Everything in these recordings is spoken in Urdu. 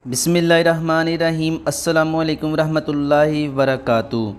بسم اللہ الرحمن الرحیم۔ السلام علیکم ورحمۃ اللہ وبرکاتہ۔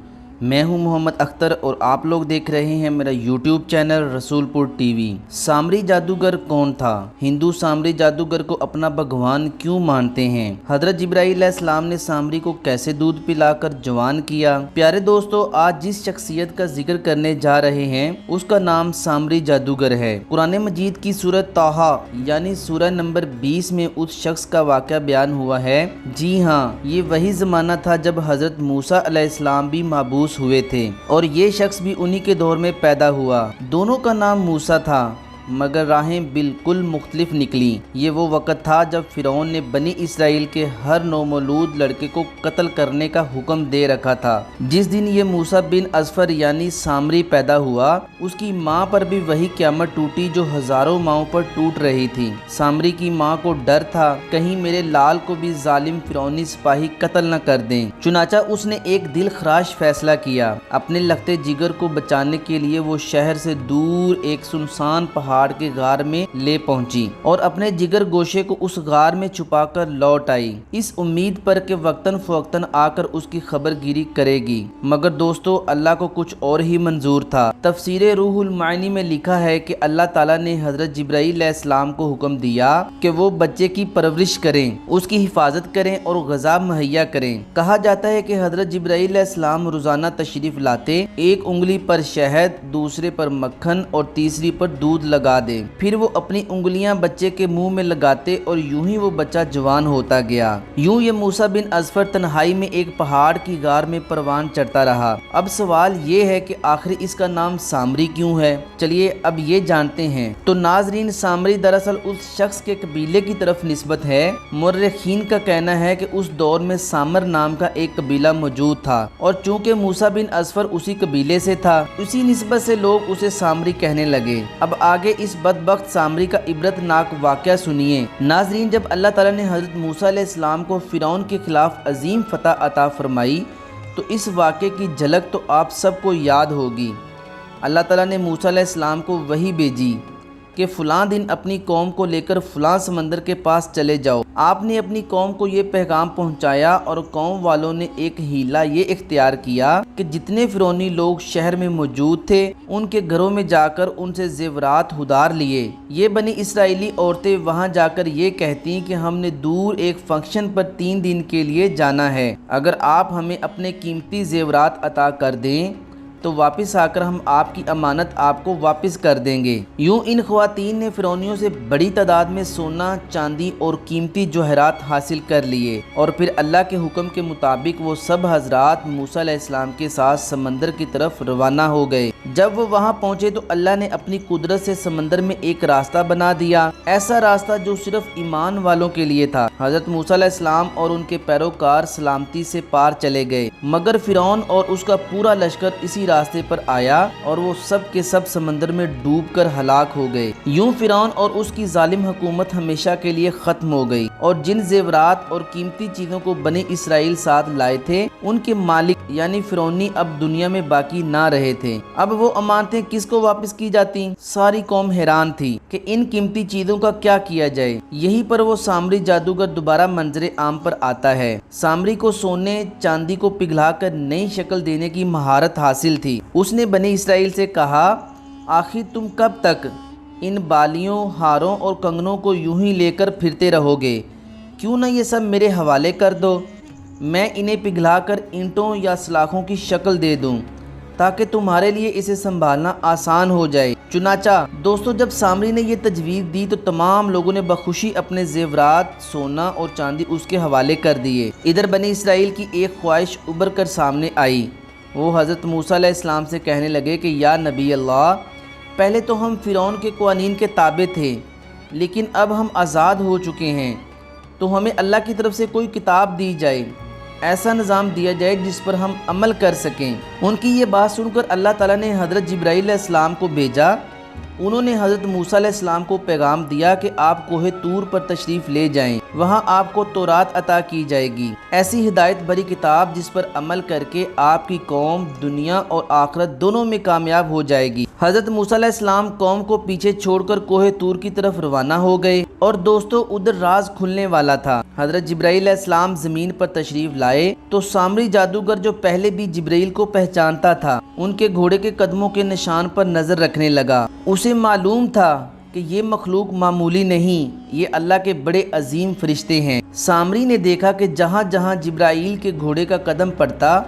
میں ہوں محمد اختر اور آپ لوگ دیکھ رہے ہیں میرا یوٹیوب چینل رسول پور ٹی وی۔ سامری جادوگر کون تھا؟ ہندو سامری جادوگر کو اپنا بھگوان کیوں مانتے ہیں؟ حضرت جبرائیل علیہ السلام نے سامری کو کیسے دودھ پلا کر جوان کیا؟ پیارے دوستو، آج جس شخصیت کا ذکر کرنے جا رہے ہیں اس کا نام سامری جادوگر ہے۔ قرآن مجید کی سورۃ طٰہٰ یعنی سورہ نمبر 20 میں اس شخص کا واقعہ بیان ہوا ہے۔ جی ہاں، یہ وہی زمانہ تھا جب حضرت موسیٰ علیہ السلام بھی محبوس ہوئے تھے اور یہ شخص بھی انہی کے دور میں پیدا ہوا۔ دونوں کا نام موسیٰ تھا مگر راہیں بالکل مختلف نکلیں۔ یہ وہ وقت تھا جب فرعون نے بنی اسرائیل کے ہر نومولود لڑکے کو قتل کرنے کا حکم دے رکھا تھا۔ جس دن یہ موسیٰ بن اظفر یعنی سامری پیدا ہوا، اس کی ماں پر بھی وہی قیامت ٹوٹی جو ہزاروں ماؤں پر ٹوٹ رہی تھی۔ سامری کی ماں کو ڈر تھا کہیں میرے لال کو بھی ظالم فرعونی سپاہی قتل نہ کر دیں۔ چنانچہ اس نے ایک دل خراش فیصلہ کیا۔ اپنے لختے جگر کو بچانے کے لیے وہ شہر سے دور ایک سنسان پہاڑ کے غار میں لے پہنچی اور اپنے جگر گوشے کو اس غار میں چھپا کر لوٹ آئی، اس امید پر کہ وقتاً فوقتاً آ کر اس کی خبر گیری کرے گی۔ مگر دوستو، اللہ کو کچھ اور ہی منظور تھا۔ تفسیر روح المعانی میں لکھا ہے کہ اللہ تعالیٰ نے حضرت جبرائیل علیہ السلام کو حکم دیا کہ وہ بچے کی پرورش کریں، اس کی حفاظت کریں اور غذا مہیا کریں۔ کہا جاتا ہے کہ حضرت جبرائیل علیہ السلام روزانہ تشریف لاتے، ایک انگلی پر شہد، دوسرے پر مکھن اور تیسری پر دودھ لگا دے، پھر وہ اپنی انگلیاں بچے کے منہ میں لگاتے اور یوں ہی وہ بچہ جوان ہوتا گیا۔ یوں یہ موسیٰ بن اظفر تنہائی میں ایک پہاڑ کی غار میں پروان چڑھتا رہا۔ اب سوال یہ ہے کہ آخر اس کا نام سامری کیوں ہے؟ چلیے اب یہ جانتے ہیں۔ تو ناظرین، سامری دراصل اس شخص کے قبیلے کی طرف نسبت ہے۔ مورخین کا کہنا ہے کہ اس دور میں سامر نام کا ایک قبیلہ موجود تھا اور چونکہ موسیٰ بن اظفر اسی قبیلے سے تھا، اسی نسبت سے لوگ اسے سامری کہنے لگے۔ اب آگے اس بدبخت سامری کا عبرت ناک واقعہ سنیے۔ ناظرین، جب اللہ تعالیٰ نے حضرت موسیٰ علیہ السلام کو فرعون کے خلاف عظیم فتح عطا فرمائی تو اس واقعے کی جھلک تو آپ سب کو یاد ہوگی۔ اللہ تعالیٰ نے موسیٰ علیہ السلام کو وحی بھیجی کہ فلاں دن اپنی قوم کو لے کر فلاں سمندر کے پاس چلے جاؤ۔ آپ نے اپنی قوم کو یہ پیغام پہنچایا اور قوم والوں نے ایک ہیلہ یہ اختیار کیا کہ جتنے فرعونی لوگ شہر میں موجود تھے ان کے گھروں میں جا کر ان سے زیورات ادھار لیے۔ یہ بنی اسرائیلی عورتیں وہاں جا کر یہ کہتی کہ ہم نے دور ایک فنکشن پر 3 دن کے لیے جانا ہے، اگر آپ ہمیں اپنے قیمتی زیورات عطا کر دیں تو واپس آ کر ہم آپ کی امانت آپ کو واپس کر دیں گے۔ یوں ان خواتین نے فرعونیوں سے بڑی تعداد میں سونا، چاندی اور قیمتی جوہرات حاصل کر لیے اور پھر اللہ کے حکم کے مطابق وہ سب حضرات موسیٰ علیہ السلام کے ساتھ سمندر کی طرف روانہ ہو گئے۔ جب وہ وہاں پہنچے تو اللہ نے اپنی قدرت سے سمندر میں ایک راستہ بنا دیا، ایسا راستہ جو صرف ایمان والوں کے لیے تھا۔ حضرت موسیٰ علیہ السلام اور ان کے پیروکار سلامتی سے پار چلے گئے، مگر فرعون اور اس کا پورا لشکر اسی راستے پر آیا اور وہ سب کے سب سمندر میں ڈوب کر ہلاک ہو گئے۔ یوں فرعون اور اس کی ظالم حکومت ہمیشہ کے لیے ختم ہو گئی اور جن زیورات اور قیمتی چیزوں کو بنی اسرائیل ساتھ لائے تھے ان کے مالک یعنی فرعونی اب دنیا میں باقی نہ رہے تھے۔ اب وہ امانتیں کس کو واپس کی جاتی؟ ساری قوم حیران تھی کہ ان قیمتی چیزوں کا کیا کیا جائے۔ یہیں پر وہ سامری جادوگر دوبارہ منظر عام پر آتا ہے۔ سامری کو سونے چاندی کو پگھلا کر نئی شکل دینے کی مہارت حاصل تھی۔ اس نے بنی اسرائیل سے کہا، آخر تم کب تک ان بالیوں، ہاروں اور کنگنوں کو یوں ہی لے کر پھرتے رہو گے؟ کیوں نہ یہ سب میرے حوالے کر دو، میں انہیں پگھلا کر اینٹوں یا سلاخوں کی شکل دے دوں تاکہ تمہارے لیے اسے سنبھالنا آسان ہو جائے۔ چنانچہ دوستو، جب سامری نے یہ تجویز دی تو تمام لوگوں نے بخوشی اپنے زیورات، سونا اور چاندی اس کے حوالے کر دیے۔ ادھر بنی اسرائیل کی ایک خواہش ابھر کر سامنے آئی۔ وہ حضرت موسیٰ علیہ السلام سے کہنے لگے کہ یا نبی اللہ، پہلے تو ہم فرعون کے قوانین کے تابع تھے لیکن اب ہم آزاد ہو چکے ہیں، تو ہمیں اللہ کی طرف سے کوئی کتاب دی جائے، ایسا نظام دیا جائے جس پر ہم عمل کر سکیں۔ ان کی یہ بات سن کر اللہ تعالیٰ نے حضرت جبرائیل علیہ السلام کو بھیجا۔ انہوں نے حضرت موسیٰ علیہ السلام کو پیغام دیا کہ آپ کوہ طور پر تشریف لے جائیں، وہاں آپ کو تورات عطا کی جائے گی، ایسی ہدایت بھری کتاب جس پر عمل کر کے آپ کی قوم دنیا اور آخرت دونوں میں کامیاب ہو جائے گی۔ حضرت موسیٰ علیہ السلام قوم کو پیچھے چھوڑ کر کوہ طور کی طرف روانہ ہو گئے۔ اور دوستو ادھر راز کھلنے والا تھا۔ حضرت جبرائیل علیہ السلام زمین پر تشریف لائے تو سامری جادوگر جو پہلے بھی جبرائیل کو پہچانتا تھا ان کے گھوڑے کے قدموں کے نشان پر نظر رکھنے لگا۔ اسے معلوم تھا کہ یہ مخلوق معمولی نہیں، یہ اللہ کے بڑے عظیم فرشتے ہیں۔ سامری نے دیکھا کہ جہاں جہاں جبرائیل کے گھوڑے کا قدم پڑتا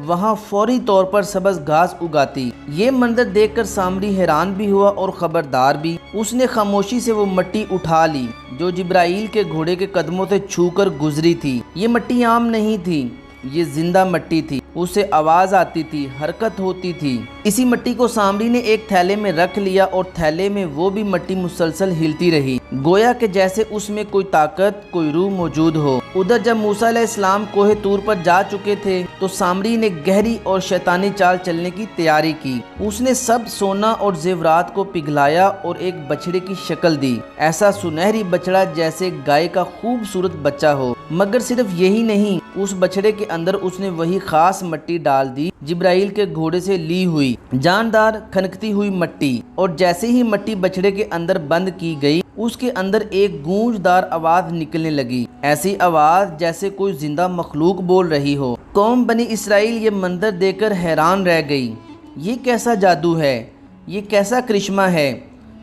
وہاں فوری طور پر سبز گھاس اگاتی۔ یہ منظر دیکھ کر سامری حیران بھی ہوا اور خبردار بھی۔ اس نے خاموشی سے وہ مٹی اٹھا لی جو جبرائیل کے گھوڑے کے قدموں سے چھو کر گزری تھی۔ یہ مٹی عام نہیں تھی، یہ زندہ مٹی تھی۔ اس سے آواز آتی تھی، حرکت ہوتی تھی۔ اسی مٹی کو سامری نے ایک تھیلے میں رکھ لیا اور تھیلے میں وہ بھی مٹی مسلسل ہلتی رہی، گویا کہ جیسے اس میں کوئی طاقت، کوئی روح موجود ہو۔ ادھر جب موسیٰ علیہ السلام کوہ طور پر جا چکے تھے تو سامری نے گہری اور شیطانی چال چلنے کی تیاری کی۔ اس نے سب سونا اور زیورات کو پگھلایا اور ایک بچڑے کی شکل دی، ایسا سنہری بچڑا جیسے گائے کا خوبصورت بچہ ہو۔ مگر صرف یہی نہیں، اس بچڑے کے اندر اس نے وہی خاص مٹی ڈال دی جبرائیل کے گھوڑے سے لی ہوئی، جاندار کھنکتی ہوئی مٹی۔ اور جیسے ہی مٹی بچڑے کے اندر بند کی گئی اس کے اندر ایک گونجدار آواز نکلنے لگی، ایسی آواز جیسے کوئی زندہ مخلوق بول رہی ہو۔ قوم بنی اسرائیل یہ منظر دیکھ کر حیران رہ گئی۔ یہ کیسا جادو ہے، یہ کیسا کرشمہ ہے۔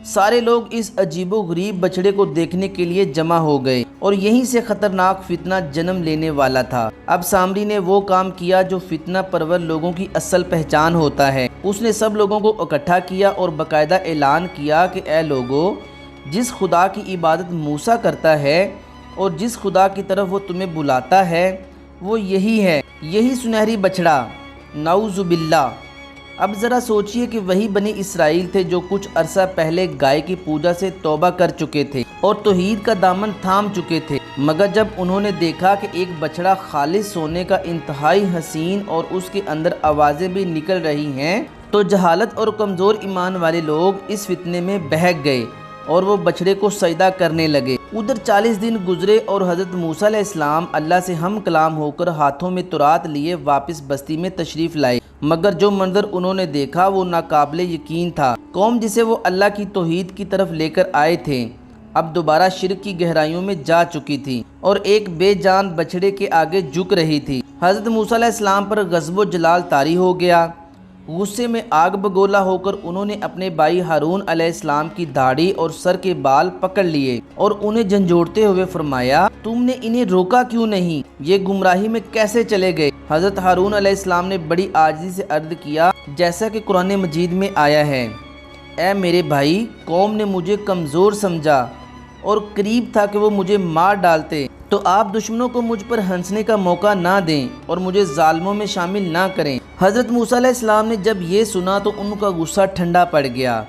سارے لوگ اس عجیب و غریب بچڑے کو دیکھنے کے لیے جمع ہو گئے اور یہیں سے خطرناک فتنہ جنم لینے والا تھا۔ اب سامری نے وہ کام کیا جو فتنہ پرور لوگوں کی اصل پہچان ہوتا ہے۔ اس نے سب لوگوں کو اکٹھا کیا اور باقاعدہ اعلان کیا کہ اے لوگو، جس خدا کی عبادت موسیٰ کرتا ہے اور جس خدا کی طرف وہ تمہیں بلاتا ہے وہ یہی ہے، یہی سنہری بچڑا، نعوذ باللہ۔ اب ذرا سوچئے کہ وہی بنی اسرائیل تھے جو کچھ عرصہ پہلے گائے کی پوجا سے توبہ کر چکے تھے اور توحید کا دامن تھام چکے تھے، مگر جب انہوں نے دیکھا کہ ایک بچڑا خالص سونے کا انتہائی حسین اور اس کے اندر آوازیں بھی نکل رہی ہیں تو جہالت اور کمزور ایمان والے لوگ اس فتنے میں بہک گئے اور وہ بچڑے کو سجدہ کرنے لگے۔ ادھر 40 دن گزرے اور حضرت موسیٰ علیہ السلام اللہ سے ہم کلام ہو کر ہاتھوں میں تورات لیے واپس بستی میں تشریف لائے، مگر جو منظر انہوں نے دیکھا وہ ناقابل یقین تھا۔ قوم جسے وہ اللہ کی توحید کی طرف لے کر آئے تھے اب دوبارہ شرک کی گہرائیوں میں جا چکی تھی اور ایک بے جان بچڑے کے آگے جھک رہی تھی۔ حضرت موسیٰ علیہ السلام پر غضب و جلال طاری ہو گیا۔ غصے میں آگ بگولا ہو کر انہوں نے اپنے بھائی ہارون علیہ السلام کی داڑھی اور سر کے بال پکڑ لیے اور انہیں جھنجھوڑتے ہوئے فرمایا، تم نے انہیں روکا کیوں نہیں؟ یہ گمراہی میں کیسے چلے گئے؟ حضرت ہارون علیہ السلام نے بڑی عاجزی سے عرض کیا جیسا کہ قرآن مجید میں آیا ہے، اے میرے بھائی، قوم نے مجھے کمزور سمجھا اور قریب تھا کہ وہ مجھے مار ڈالتے، تو آپ دشمنوں کو مجھ پر ہنسنے کا موقع نہ دیں اور مجھے ظالموں میں شامل نہ کریں۔ حضرت موسیٰ علیہ السلام نے جب یہ سنا تو ان کا غصہ ٹھنڈا پڑ گیا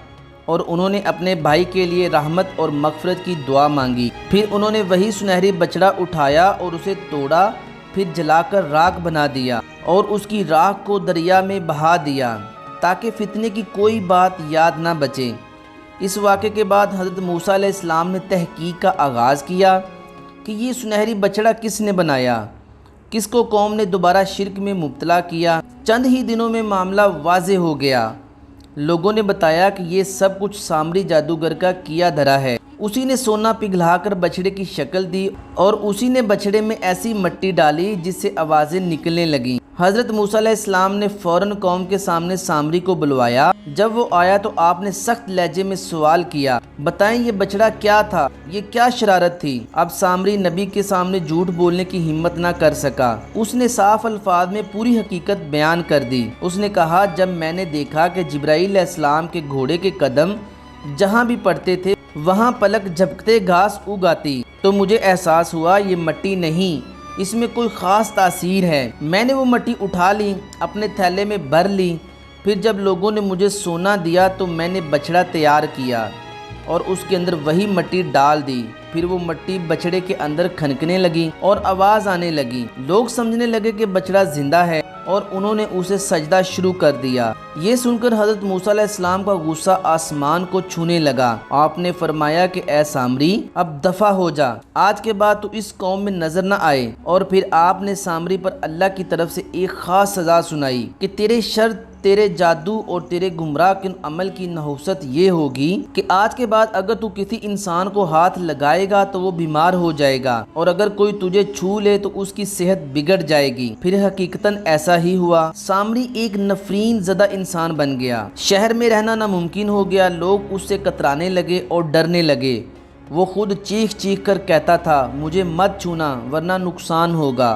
اور انہوں نے اپنے بھائی کے لیے رحمت اور مغفرت کی دعا مانگی۔ پھر انہوں نے وہی سنہری بچڑا اٹھایا اور اسے توڑا، پھر جلا کر راکھ بنا دیا اور اس کی راکھ کو دریا میں بہا دیا تاکہ فتنے کی کوئی بات یاد نہ بچے۔ اس واقعے کے بعد حضرت موسیٰ علیہ السلام نے تحقیق کا آغاز کیا کہ یہ سنہری بچڑا کس نے بنایا، کس کو قوم نے دوبارہ شرک میں مبتلا کیا۔ چند ہی دنوں میں معاملہ واضح ہو گیا۔ لوگوں نے بتایا کہ یہ سب کچھ سامری جادوگر کا کیا دھرا ہے۔ اسی نے سونا پگھلا کر بچڑے کی شکل دی اور اسی نے بچڑے میں ایسی مٹی ڈالی جس سے آوازیں نکلنے لگیں۔ حضرت موسیٰ علیہ السلام نے فوراً قوم کے سامنے سامری کو بلوایا۔ جب وہ آیا تو آپ نے سخت لہجے میں سوال کیا، بتائیں یہ بچڑا کیا تھا، یہ کیا شرارت تھی؟ اب سامری نبی کے سامنے جھوٹ بولنے کی ہمت نہ کر سکا۔ اس نے صاف الفاظ میں پوری حقیقت بیان کر دی۔ اس نے کہا، جب میں نے دیکھا کہ جبرائیل علیہ السلام کے گھوڑے کے قدم جہاں بھی پڑتے تھے وہاں پلک جھپکتے گھاس اگاتی تو مجھے احساس ہوا یہ مٹی نہیں، اس میں کوئی خاص تاثیر ہے۔ میں نے وہ مٹی اٹھا لی، اپنے تھیلے میں بھر لی۔ پھر جب لوگوں نے مجھے سونا دیا تو میں نے بچڑا تیار کیا اور اس کے اندر وہی مٹی ڈال دی۔ پھر وہ مٹی بچڑے کے اندر کھنکنے لگی اور آواز آنے لگی۔ لوگ سمجھنے لگے کہ بچڑا زندہ ہے اور انہوں نے اسے سجدہ شروع کر دیا۔ یہ سن کر حضرت موسیٰ علیہ السلام کا غصہ آسمان کو چھونے لگا۔ آپ نے فرمایا کہ اے سامری، اب دفع ہو جا، آج کے بعد تو اس قوم میں نظر نہ آئے۔ اور پھر آپ نے سامری پر اللہ کی طرف سے ایک خاص سزا سنائی کہ تیرے شر تیرے جادو اور تیرے گمراہ کن عمل کی نحوست یہ ہوگی کہ آج کے بعد اگر تو کسی انسان کو ہاتھ لگائے گا تو وہ بیمار ہو جائے گا، اور اگر کوئی تجھے چھو لے تو اس کی صحت بگڑ جائے گی۔ پھر حقیقتاً ایسا ہی ہوا۔ سامری ایک نفرین زدہ انسان بن گیا، شہر میں رہنا ناممکن ہو گیا، لوگ اس سے کترانے لگے اور ڈرنے لگے۔ وہ خود چیخ چیخ کر کہتا تھا مجھے مت چھونا ورنہ نقصان ہوگا۔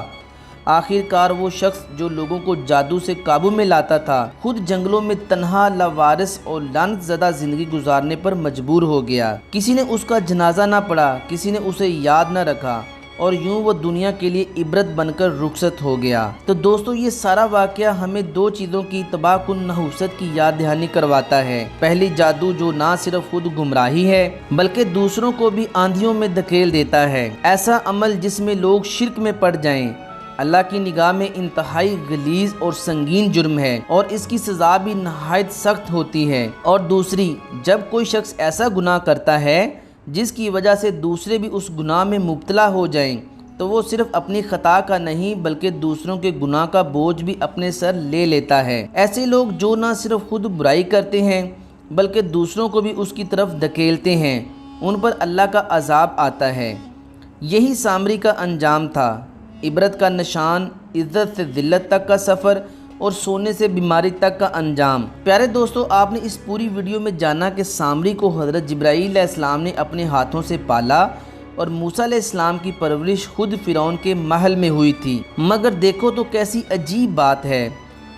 آخر کار وہ شخص جو لوگوں کو جادو سے قابو میں لاتا تھا خود جنگلوں میں تنہا، لاوارث اور لعنت زدہ زندگی گزارنے پر مجبور ہو گیا۔ کسی نے اس کا جنازہ نہ پڑھا، کسی نے اسے یاد نہ رکھا، اور یوں وہ دنیا کے لیے عبرت بن کر رخصت ہو گیا۔ تو دوستو یہ سارا واقعہ ہمیں دو چیزوں کی تباہ کن نحوست کی یاد دہانی کرواتا ہے۔ پہلی، جادو جو نہ صرف خود گمراہی ہے بلکہ دوسروں کو بھی آندھیوں میں دھکیل دیتا ہے۔ ایسا عمل جس میں لوگ شرک میں پڑ جائیں اللہ کی نگاہ میں انتہائی غلیظ اور سنگین جرم ہے، اور اس کی سزا بھی نہایت سخت ہوتی ہے۔ اور دوسری، جب کوئی شخص ایسا گناہ کرتا ہے جس کی وجہ سے دوسرے بھی اس گناہ میں مبتلا ہو جائیں تو وہ صرف اپنی خطا کا نہیں بلکہ دوسروں کے گناہ کا بوجھ بھی اپنے سر لے لیتا ہے۔ ایسے لوگ جو نہ صرف خود برائی کرتے ہیں بلکہ دوسروں کو بھی اس کی طرف دھکیلتے ہیں، ان پر اللہ کا عذاب آتا ہے۔ یہی سامری کا انجام تھا، عبرت کا نشان، عزت سے ذلت تک کا سفر اور سونے سے بیماری تک کا انجام۔ پیارے دوستو، آپ نے اس پوری ویڈیو میں جانا کہ سامری کو حضرت جبرائیل علیہ السلام نے اپنے ہاتھوں سے پالا اور موسیٰ علیہ السلام کی پرورش خود فرعون کے محل میں ہوئی تھی۔ مگر دیکھو تو کیسی عجیب بات ہے،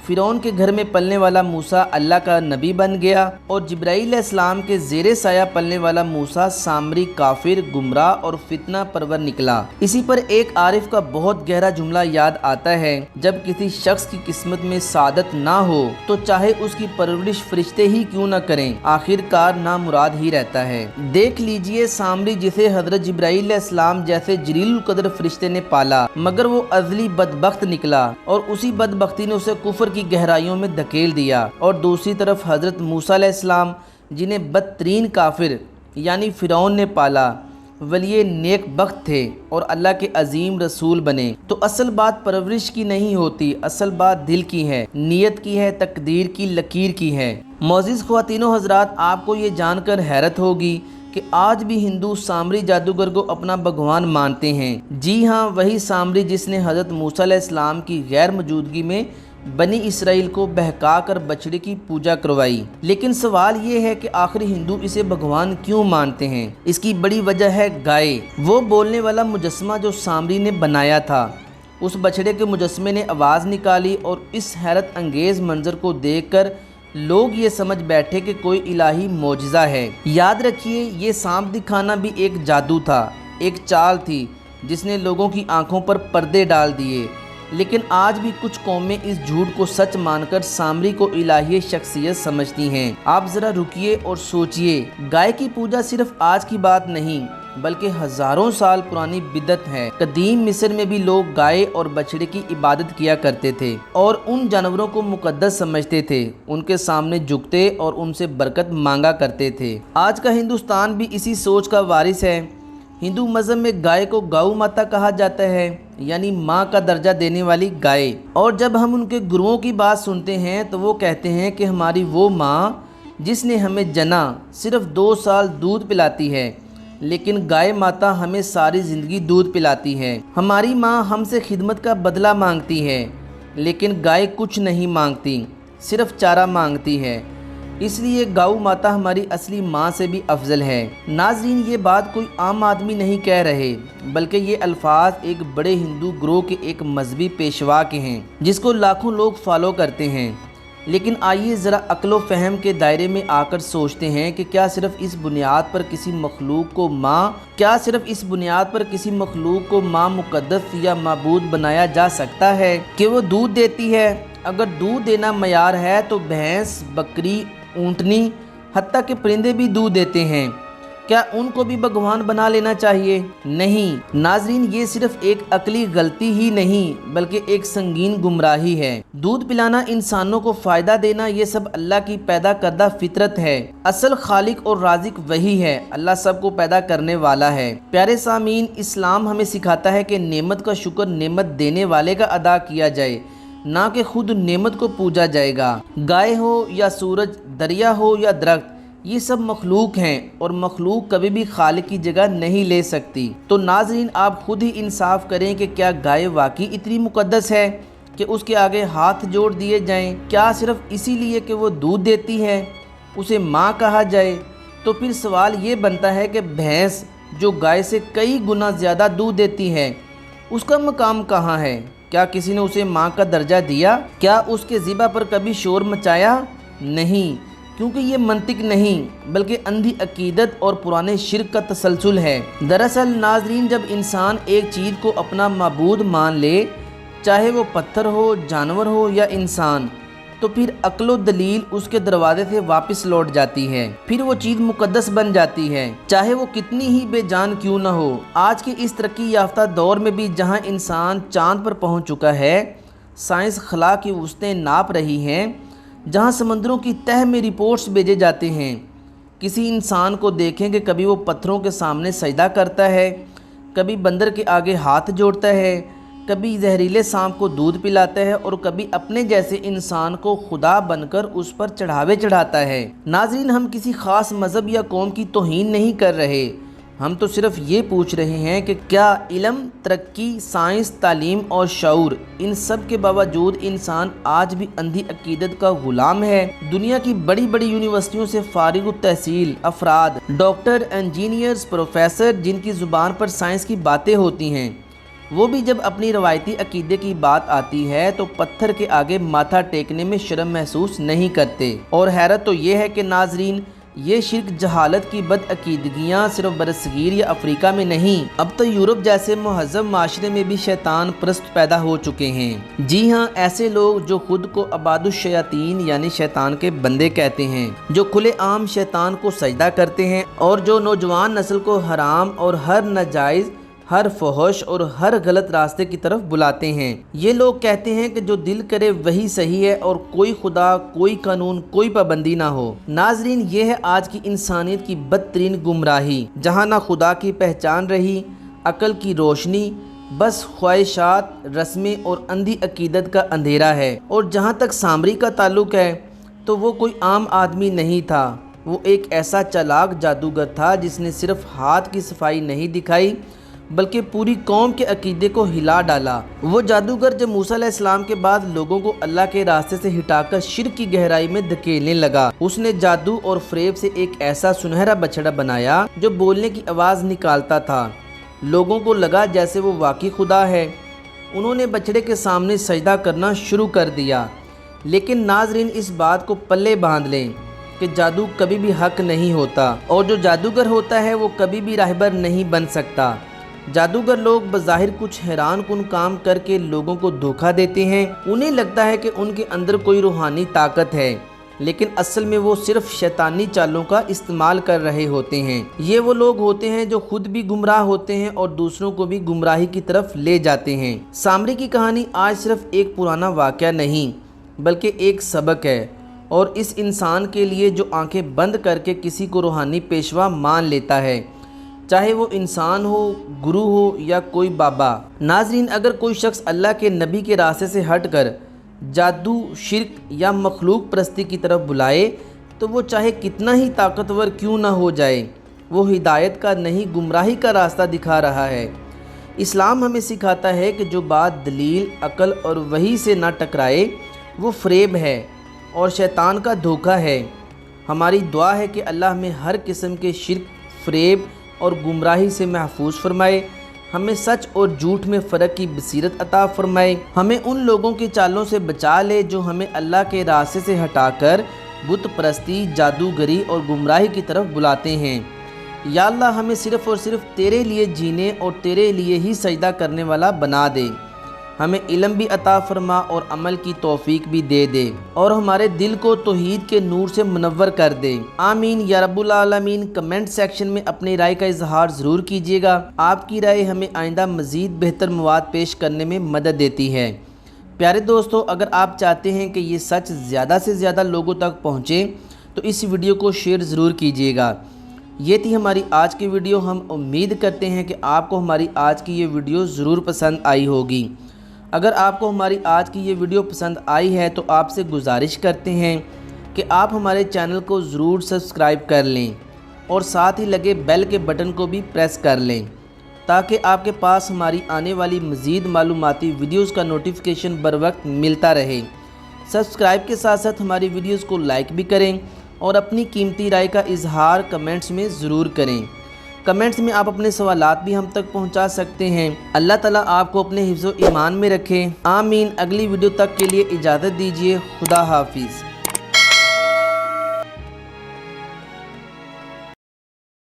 فرعون کے گھر میں پلنے والا موسیٰ اللہ کا نبی بن گیا، اور جبرائیل علیہ السلام کے زیر سایہ پلنے والا موسیٰ سامری کافر، گمراہ اور فتنہ پرور نکلا۔ اسی پر ایک عارف کا بہت گہرا جملہ یاد آتا ہے، جب کسی شخص کی قسمت میں سعادت نہ ہو تو چاہے اس کی پرورش فرشتے ہی کیوں نہ کریں، آخر کار نامراد ہی رہتا ہے۔ دیکھ لیجئے سامری جسے حضرت جبرائیل علیہ السلام جیسے جلیل القدر فرشتے نے پالا، مگر وہ ازلی بدبخت نکلا، اور اسی بدبختی نے اسے کفر کی گہرائیوں میں دھکیل دیا۔ اور دوسری طرف حضرت موسیٰ علیہ السلام جنہیں بدترین کافر یعنی فرعون نے پالا، ولی نیک بخت تھے اور اللہ کے عظیم رسول بنے۔ تو اصل بات پرورش کی نہیں ہوتی، اصل بات دل کی ہے، نیت کی ہے، تقدیر کی لکیر کی ہے۔ معزز خواتین و حضرات، آپ کو یہ جان کر حیرت ہوگی کہ آج بھی ہندو سامری جادوگر کو اپنا بھگوان مانتے ہیں۔ جی ہاں، وہی سامری جس نے حضرت موسیٰ علیہ السلام کی غیر موجودگی میں بنی اسرائیل کو بہکا کر بچڑے کی پوجا کروائی۔ لیکن سوال یہ ہے کہ آخر ہندو اسے بھگوان کیوں مانتے ہیں؟ اس کی بڑی وجہ ہے گائے، وہ بولنے والا مجسمہ جو سامری نے بنایا تھا۔ اس بچڑے کے مجسمے نے آواز نکالی اور اس حیرت انگیز منظر کو دیکھ کر لوگ یہ سمجھ بیٹھے کہ کوئی الہی معجزہ ہے۔ یاد رکھیے، یہ سانپ دکھانا بھی ایک جادو تھا، ایک چال تھی جس نے لوگوں کی آنکھوں پر پردے ڈال دیے۔ لیکن آج بھی کچھ قومیں اس جھوٹ کو سچ مان کر سامری کو الہی شخصیت سمجھتی ہیں۔ آپ ذرا رکیے اور سوچئے، گائے کی پوجا صرف آج کی بات نہیں بلکہ ہزاروں سال پرانی بدعت ہے۔ قدیم مصر میں بھی لوگ گائے اور بچڑے کی عبادت کیا کرتے تھے اور ان جانوروں کو مقدس سمجھتے تھے، ان کے سامنے جھکتے اور ان سے برکت مانگا کرتے تھے۔ آج کا ہندوستان بھی اسی سوچ کا وارث ہے۔ ہندو مذہب میں گائے کو گاؤ ماتا کہا جاتا ہے، یعنی ماں کا درجہ دینے والی گائے۔ اور جب ہم ان کے گروؤں کی بات سنتے ہیں تو وہ کہتے ہیں کہ ہماری وہ ماں جس نے ہمیں جنا صرف 2 سال دودھ پلاتی ہے، لیکن گائے ماتا ہمیں ساری زندگی دودھ پلاتی ہے۔ ہماری ماں ہم سے خدمت کا بدلہ مانگتی ہے، لیکن گائے کچھ نہیں مانگتی، صرف چارہ مانگتی ہے۔ اس لیے گاؤ ماتا ہماری اصلی ماں سے بھی افضل ہے۔ ناظرین، یہ بات کوئی عام آدمی نہیں کہہ رہے، بلکہ یہ الفاظ ایک بڑے ہندو گروہ کے ایک مذہبی پیشوا کے ہیں جس کو لاکھوں لوگ فالو کرتے ہیں۔ لیکن آئیے ذرا عقل و فہم کے دائرے میں آ کر سوچتے ہیں کہ کیا صرف اس بنیاد پر کسی مخلوق کو ماں مقدس یا معبود بنایا جا سکتا ہے کہ وہ دودھ دیتی ہے؟ اگر دودھ دینا معیار ہے تو بھینس، بکری، اونٹنی، حتیٰ کہ پرندے بھی دودھ دیتے ہیں، کیا ان کو بھی بھگوان بنا لینا چاہیے؟ نہیں ناظرین، یہ صرف ایک عقلی غلطی ہی نہیں بلکہ ایک سنگین گمراہی ہے۔ دودھ پلانا، انسانوں کو فائدہ دینا، یہ سب اللہ کی پیدا کردہ فطرت ہے۔ اصل خالق اور رازق وہی ہے، اللہ سب کو پیدا کرنے والا ہے۔ پیارے سامعین، اسلام ہمیں سکھاتا ہے کہ نعمت کا شکر نعمت دینے والے کا ادا کیا جائے، نہ کہ خود نعمت کو پوجا جائے گا۔ گائے ہو یا سورج، دریا ہو یا درخت، یہ سب مخلوق ہیں اور مخلوق کبھی بھی خالق کی جگہ نہیں لے سکتی۔ تو ناظرین آپ خود ہی انصاف کریں کہ کیا گائے واقعی اتنی مقدس ہے کہ اس کے آگے ہاتھ جوڑ دیے جائیں؟ کیا صرف اسی لیے کہ وہ دودھ دیتی ہے اسے ماں کہا جائے؟ تو پھر سوال یہ بنتا ہے کہ بھینس جو گائے سے کئی گنا زیادہ دودھ دیتی ہے، اس کا مقام کہاں ہے؟ کیا کسی نے اسے ماں کا درجہ دیا؟ کیا اس کے ذبح پر کبھی شور مچایا؟ نہیں، کیونکہ یہ منطق نہیں بلکہ اندھی عقیدت اور پرانے شرک کا تسلسل ہے۔ دراصل ناظرین جب انسان ایک چیز کو اپنا معبود مان لے، چاہے وہ پتھر ہو، جانور ہو یا انسان، تو پھر عقل و دلیل اس کے دروازے سے واپس لوٹ جاتی ہے، پھر وہ چیز مقدس بن جاتی ہے، چاہے وہ کتنی ہی بے جان کیوں نہ ہو۔ آج کے اس ترقی یافتہ دور میں بھی جہاں انسان چاند پر پہنچ چکا ہے، سائنس خلا کی وسعتیں ناپ رہی ہیں، جہاں سمندروں کی تہہ میں رپورٹس بھیجے جاتے ہیں، کسی انسان کو دیکھیں کہ کبھی وہ پتھروں کے سامنے سجدہ کرتا ہے، کبھی بندر کے آگے ہاتھ جوڑتا ہے، کبھی زہریلے سانپ کو دودھ پلاتا ہے اور کبھی اپنے جیسے انسان کو خدا بن کر اس پر چڑھاوے چڑھاتا ہے۔ ناظرین ہم کسی خاص مذہب یا قوم کی توہین نہیں کر رہے، ہم تو صرف یہ پوچھ رہے ہیں کہ کیا علم، ترقی، سائنس، تعلیم اور شعور، ان سب کے باوجود انسان آج بھی اندھی عقیدت کا غلام ہے؟ دنیا کی بڑی بڑی یونیورسٹیوں سے فارغ التحصیل افراد، ڈاکٹر، انجینئرز، پروفیسر، جن کی زبان پر سائنس کی باتیں ہوتی ہیں، وہ بھی جب اپنی روایتی عقیدے کی بات آتی ہے تو پتھر کے آگے ماتھا ٹیکنے میں شرم محسوس نہیں کرتے۔ اور حیرت تو یہ ہے کہ ناظرین یہ شرک، جہالت کی بد عقیدگیاں صرف برصغیر یا افریقہ میں نہیں، اب تو یورپ جیسے مہذب معاشرے میں بھی شیطان پرست پیدا ہو چکے ہیں۔ جی ہاں، ایسے لوگ جو خود کو عباد الشیاطین یعنی شیطان کے بندے کہتے ہیں، جو کھلے عام شیطان کو سجدہ کرتے ہیں اور جو نوجوان نسل کو حرام اور ہر ناجائز، ہر فحش اور ہر غلط راستے کی طرف بلاتے ہیں۔ یہ لوگ کہتے ہیں کہ جو دل کرے وہی صحیح ہے اور کوئی خدا، کوئی قانون، کوئی پابندی نہ ہو۔ ناظرین یہ ہے آج کی انسانیت کی بدترین گمراہی، جہاں نہ خدا کی پہچان رہی، عقل کی روشنی، بس خواہشات، رسمیں اور اندھی عقیدت کا اندھیرا ہے۔ اور جہاں تک سامری کا تعلق ہے تو وہ کوئی عام آدمی نہیں تھا، وہ ایک ایسا چالاک جادوگر تھا جس نے صرف ہاتھ کی صفائی نہیں دکھائی بلکہ پوری قوم کے عقیدے کو ہلا ڈالا۔ وہ جادوگر جب موسیٰ علیہ السلام کے بعد لوگوں کو اللہ کے راستے سے ہٹا کر شرک کی گہرائی میں دھکیلنے لگا، اس نے جادو اور فریب سے ایک ایسا سنہرا بچڑا بنایا جو بولنے کی آواز نکالتا تھا۔ لوگوں کو لگا جیسے وہ واقعی خدا ہے، انہوں نے بچڑے کے سامنے سجدہ کرنا شروع کر دیا۔ لیکن ناظرین اس بات کو پلے باندھ لیں کہ جادو کبھی بھی حق نہیں ہوتا، اور جو جادوگر ہوتا ہے وہ کبھی بھی راہبر نہیں بن سکتا۔ جادوگر لوگ بظاہر کچھ حیران کن کام کر کے لوگوں کو دھوکہ دیتے ہیں، انہیں لگتا ہے کہ ان کے اندر کوئی روحانی طاقت ہے، لیکن اصل میں وہ صرف شیطانی چالوں کا استعمال کر رہے ہوتے ہیں۔ یہ وہ لوگ ہوتے ہیں جو خود بھی گمراہ ہوتے ہیں اور دوسروں کو بھی گمراہی کی طرف لے جاتے ہیں۔ سامری کی کہانی آج صرف ایک پرانا واقعہ نہیں بلکہ ایک سبق ہے، اور اس انسان کے لیے جو آنکھیں بند کر کے کسی کو روحانی پیشوا مان لیتا ہے، چاہے وہ انسان ہو، گرو ہو یا کوئی بابا۔ ناظرین اگر کوئی شخص اللہ کے نبی کے راستے سے ہٹ کر جادو، شرک یا مخلوق پرستی کی طرف بلائے تو وہ چاہے کتنا ہی طاقتور کیوں نہ ہو جائے، وہ ہدایت کا نہیں گمراہی کا راستہ دکھا رہا ہے۔ اسلام ہمیں سکھاتا ہے کہ جو بات دلیل، عقل اور وحی سے نہ ٹکرائے وہ فریب ہے اور شیطان کا دھوکہ ہے۔ ہماری دعا ہے کہ اللہ ہمیں ہر قسم کے شرک، فریب اور گمراہی سے محفوظ فرمائے، ہمیں سچ اور جھوٹ میں فرق کی بصیرت عطا فرمائے، ہمیں ان لوگوں کی چالوں سے بچا لے جو ہمیں اللہ کے راستے سے ہٹا کر بت پرستی، جادوگری اور گمراہی کی طرف بلاتے ہیں۔ یا اللہ ہمیں صرف اور صرف تیرے لیے جینے اور تیرے لیے ہی سجدہ کرنے والا بنا دے، ہمیں علم بھی عطا فرما اور عمل کی توفیق بھی دے دے، اور ہمارے دل کو توحید کے نور سے منور کر دے۔ آمین یا رب العالمین۔ کمنٹ سیکشن میں اپنی رائے کا اظہار ضرور کیجیے گا، آپ کی رائے ہمیں آئندہ مزید بہتر مواد پیش کرنے میں مدد دیتی ہے۔ پیارے دوستو، اگر آپ چاہتے ہیں کہ یہ سچ زیادہ سے زیادہ لوگوں تک پہنچے تو اس ویڈیو کو شیئر ضرور کیجیے گا۔ یہ تھی ہماری آج کی ویڈیو، ہم امید کرتے ہیں کہ آپ کو ہماری آج کی یہ ویڈیو ضرور پسند آئی ہوگی۔ اگر آپ کو ہماری آج کی یہ ویڈیو پسند آئی ہے تو آپ سے گزارش کرتے ہیں کہ آپ ہمارے چینل کو ضرور سبسکرائب کر لیں اور ساتھ ہی لگے بیل کے بٹن کو بھی پریس کر لیں تاکہ آپ کے پاس ہماری آنے والی مزید معلوماتی ویڈیوز کا نوٹیفیکیشن بر وقت ملتا رہے۔ سبسکرائب کے ساتھ ساتھ ہماری ویڈیوز کو لائک بھی کریں اور اپنی قیمتی رائے کا اظہار کمنٹس میں ضرور کریں۔ کمنٹس میں آپ اپنے سوالات بھی ہم تک پہنچا سکتے ہیں۔ اللہ تعالیٰ آپ کو اپنے حفظ و ایمان میں رکھے، آمین۔ اگلی ویڈیو تک کے لیے اجازت دیجیے، خدا حافظ۔